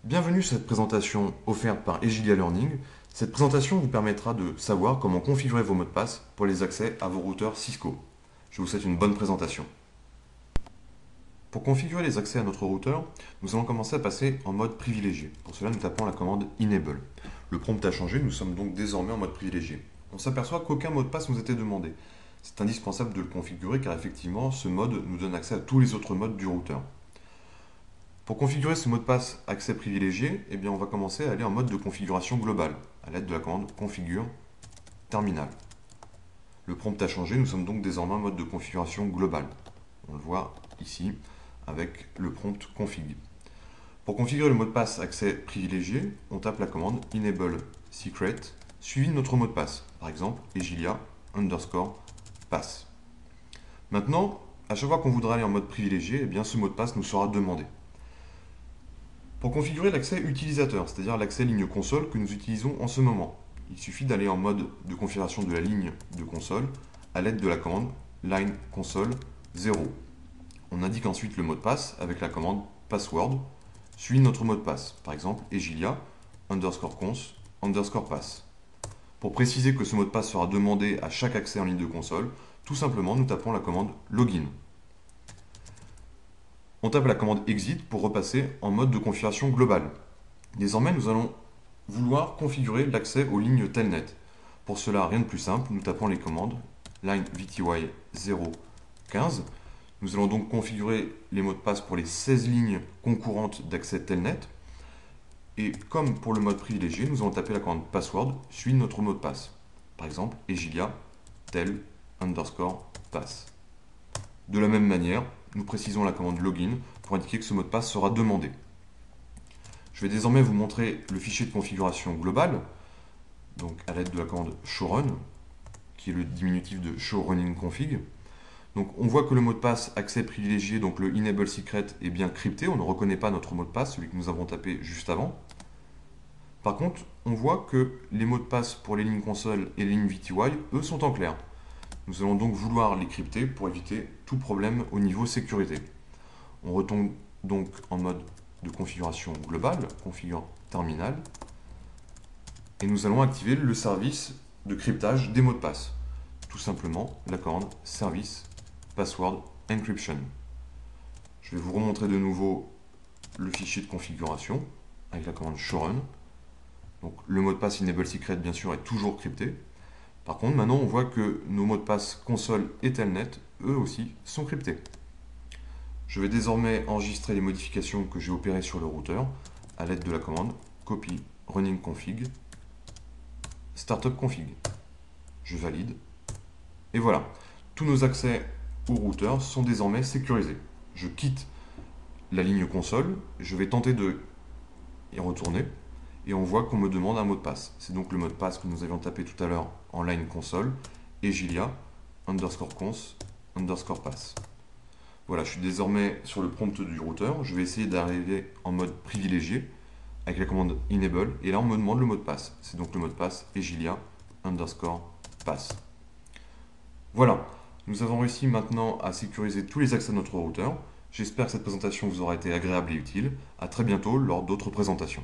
Bienvenue sur cette présentation offerte par Egilia Learning. Cette présentation vous permettra de savoir comment configurer vos mots de passe pour les accès à vos routeurs Cisco. Je vous souhaite une bonne présentation. Pour configurer les accès à notre routeur, nous allons commencer à passer en mode privilégié. Pour cela, nous tapons la commande Enable. Le prompt a changé, nous sommes donc désormais en mode privilégié. On s'aperçoit qu'aucun mot de passe nous était demandé. C'est indispensable de le configurer car effectivement, ce mode nous donne accès à tous les autres modes du routeur. Pour configurer ce mot de passe accès privilégié, on va commencer à aller en mode de configuration globale, à l'aide de la commande configure terminal. Le prompt a changé, nous sommes donc désormais en mode de configuration globale. On le voit ici avec le prompt config. Pour configurer le mot de passe accès privilégié, on tape la commande enable secret suivi de notre mot de passe, par exemple egilia_pass. Maintenant, à chaque fois qu'on voudra aller en mode privilégié, ce mot de passe nous sera demandé. Pour configurer l'accès utilisateur, c'est-à-dire l'accès ligne console que nous utilisons en ce moment, il suffit d'aller en mode de configuration de la ligne de console à l'aide de la commande line console 0. On indique ensuite le mot de passe avec la commande password, suivi de notre mot de passe, par exemple egilia_cons_pass. Pour préciser que ce mot de passe sera demandé à chaque accès en ligne de console, tout simplement nous tapons la commande login. On tape la commande exit pour repasser en mode de configuration globale. Désormais, nous allons vouloir configurer l'accès aux lignes Telnet. Pour cela, rien de plus simple, nous tapons les commandes line VTY 015. Nous allons donc configurer les mots de passe pour les 16 lignes concurrentes d'accès Telnet. Et comme pour le mode privilégié, nous allons taper la commande password suivi de notre mot de passe. Par exemple, egilia_tel_pass. De la même manière, nous précisons la commande login pour indiquer que ce mot de passe sera demandé. Je vais désormais vous montrer le fichier de configuration globale, donc à l'aide de la commande showrun, qui est le diminutif de show running config. Donc on voit que le mot de passe accès privilégié, donc le enable secret, est bien crypté. On ne reconnaît pas notre mot de passe, celui que nous avons tapé juste avant. Par contre, on voit que les mots de passe pour les lignes console et les lignes VTY, eux, sont en clair. Nous allons donc vouloir les crypter pour éviter tout problème au niveau sécurité. On retombe donc en mode de configuration globale, configure terminal, et nous allons activer le service de cryptage des mots de passe. Tout simplement la commande service password encryption. Je vais vous remontrer de nouveau le fichier de configuration avec la commande showrun. Donc le mot de passe enable secret bien sûr est toujours crypté. Par contre, maintenant, on voit que nos mots de passe console et telnet, eux aussi, sont cryptés. Je vais désormais enregistrer les modifications que j'ai opérées sur le routeur à l'aide de la commande copy running config startup config. Je valide. Et voilà, tous nos accès au routeur sont désormais sécurisés. Je quitte la ligne console, je vais tenter de y retourner. Et on voit qu'on me demande un mot de passe. C'est donc le mot de passe que nous avions tapé tout à l'heure en line console, egilia_cons_pass. Voilà, je suis désormais sur le prompt du routeur. Je vais essayer d'arriver en mode privilégié avec la commande enable. Et là, on me demande le mot de passe. C'est donc le mot de passe egilia_pass. Voilà, nous avons réussi maintenant à sécuriser tous les accès de notre routeur. J'espère que cette présentation vous aura été agréable et utile. À très bientôt lors d'autres présentations.